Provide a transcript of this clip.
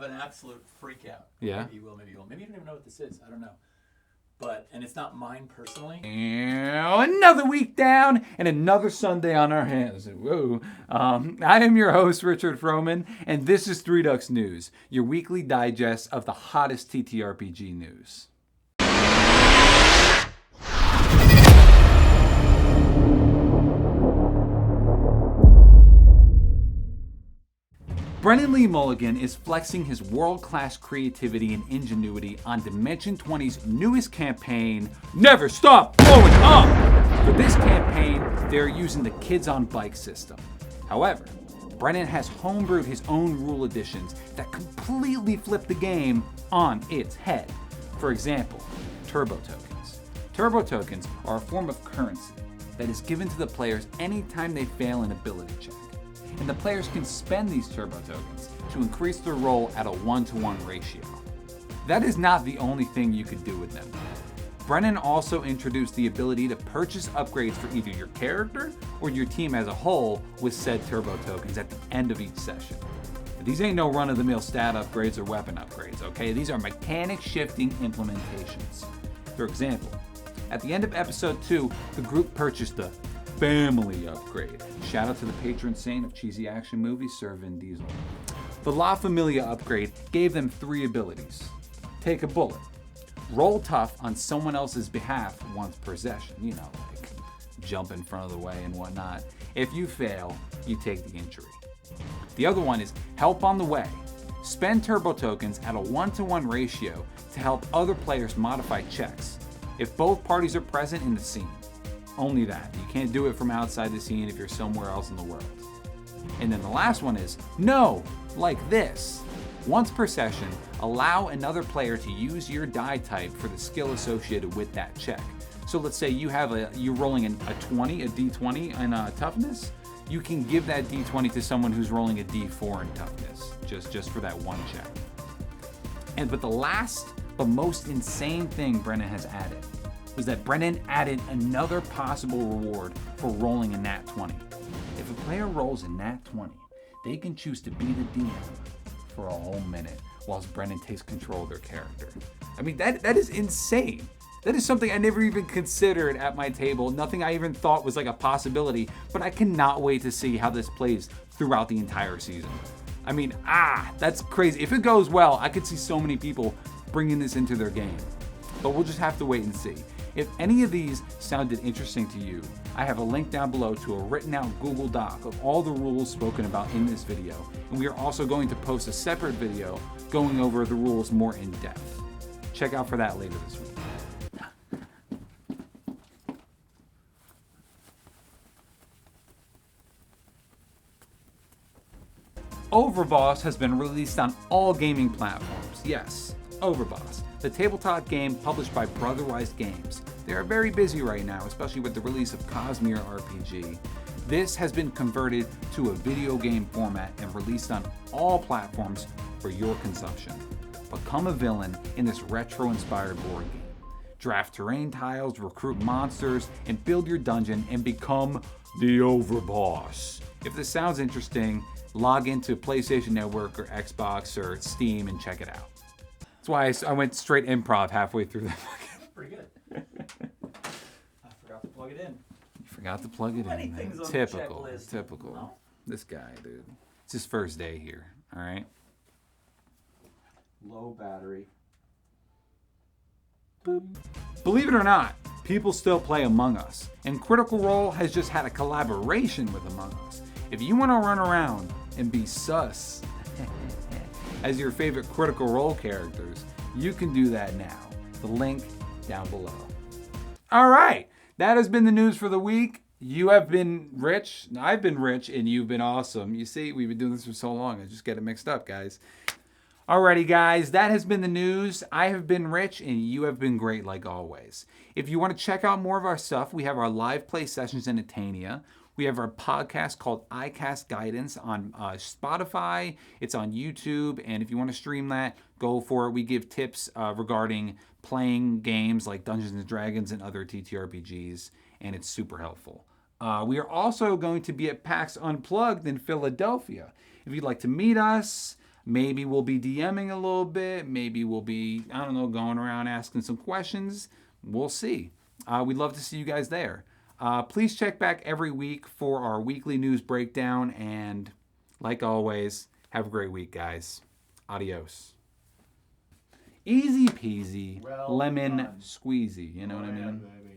An absolute freak out. Yeah. Maybe you will, maybe you won't. Maybe you don't even know what this is. I don't know. And it's not mine personally. Another week down and another Sunday on our hands. Whoa. I am your host, Richard Frohman, and this is Three Ducks News, your weekly digest of the hottest TTRPG news. Brennan Lee Mulligan is flexing his world-class creativity and ingenuity on Dimension 20's newest campaign, Never Stop Blowing Up! For this campaign, they're using the Kids on Bike system. However, Brennan has homebrewed his own rule additions that completely flip the game on its head. For example, Turbo Tokens. Turbo Tokens are a form of currency that is given to the players anytime they fail an ability check. And the players can spend these turbo tokens to increase their roll at a 1-to-1 ratio. That is not the only thing you could do with them. Brennan also introduced the ability to purchase upgrades for either your character or your team as a whole with said turbo tokens at the end of each session. But these ain't no run-of-the-mill stat upgrades or weapon upgrades, okay? These are mechanic shifting implementations. For example, at the end of episode 2, the group purchased the Family upgrade. Shout out to the patron saint of cheesy action movies, Sir Vin Diesel. The La Familia upgrade gave them 3 abilities. Take a bullet. Roll tough on someone else's behalf once per session. You know, like jump in front of the way and whatnot. If you fail, you take the injury. The other one is Help on the Way. Spend turbo tokens at a 1-to-1 ratio to help other players modify checks if both parties are present in the scene. Only that. You can't do it from outside the scene if you're somewhere else in the world. And then the last one is No, like this. Once per session, allow another player to use your die type for the skill associated with that check. So let's say you're rolling a D20 in toughness. You can give that D20 to someone who's rolling a D4 in toughness, just for that one check. But the last, but most insane thing Brennan has added was that Brennan added another possible reward for rolling a nat 20. If a player rolls a nat 20, they can choose to be the DM for a whole minute whilst Brennan takes control of their character. I mean, that is insane. That is something I never even considered at my table. Nothing I even thought was like a possibility, but I cannot wait to see how this plays throughout the entire season. I mean, that's crazy. If it goes well, I could see so many people bringing this into their game. But we'll just have to wait and see. If any of these sounded interesting to you, I have a link down below to a written out Google Doc of all the rules spoken about in this video. And we are also going to post a separate video going over the rules more in depth. Check out for that later this week. Overboss has been released on all gaming platforms. Yes, Overboss, the tabletop game published by Brotherwise Games. They are very busy right now, especially with the release of Cosmere RPG. This has been converted to a video game format and released on all platforms for your consumption. Become a villain in this retro-inspired board game. Draft terrain tiles, recruit monsters, and build your dungeon and become the Overboss. If this sounds interesting, log into PlayStation Network or Xbox or Steam and check it out. That's why I went straight improv halfway through that. Pretty good. I forgot to plug it in. You forgot to plug it Many in. things on the Typical. checklist. Typical. No. This guy, dude. It's his first day here. All right. Low battery. Boop. Believe it or not, people still play Among Us, and Critical Role has just had a collaboration with Among Us. If you want to run around and be sus as your favorite Critical Role characters, you can do that now. The link down below. All right, that has been the news for the week. You have been rich, I've been rich, and you've been awesome. You see, we've been doing this for so long, I just get it mixed up, guys. Alrighty, guys, that has been the news. I have been rich, and you have been great, like always. If you want to check out more of our stuff, we have our live play sessions in Atania. We have our podcast called iCast Guidance on Spotify. It's on YouTube, and if you want to stream that, go for it. We give tips regarding playing games like Dungeons & Dragons and other TTRPGs, and it's super helpful. We are also going to be at PAX Unplugged in Philadelphia. If you'd like to meet us, Maybe we'll be DMing a little bit. Maybe we'll be, I don't know, going around asking some questions. We'll see. We'd love to see you guys there. Please check back every week for our weekly news breakdown. And like always, have a great week, guys. Adios. Easy peasy, Well lemon done. squeezy. You know what I Yeah, mean? baby.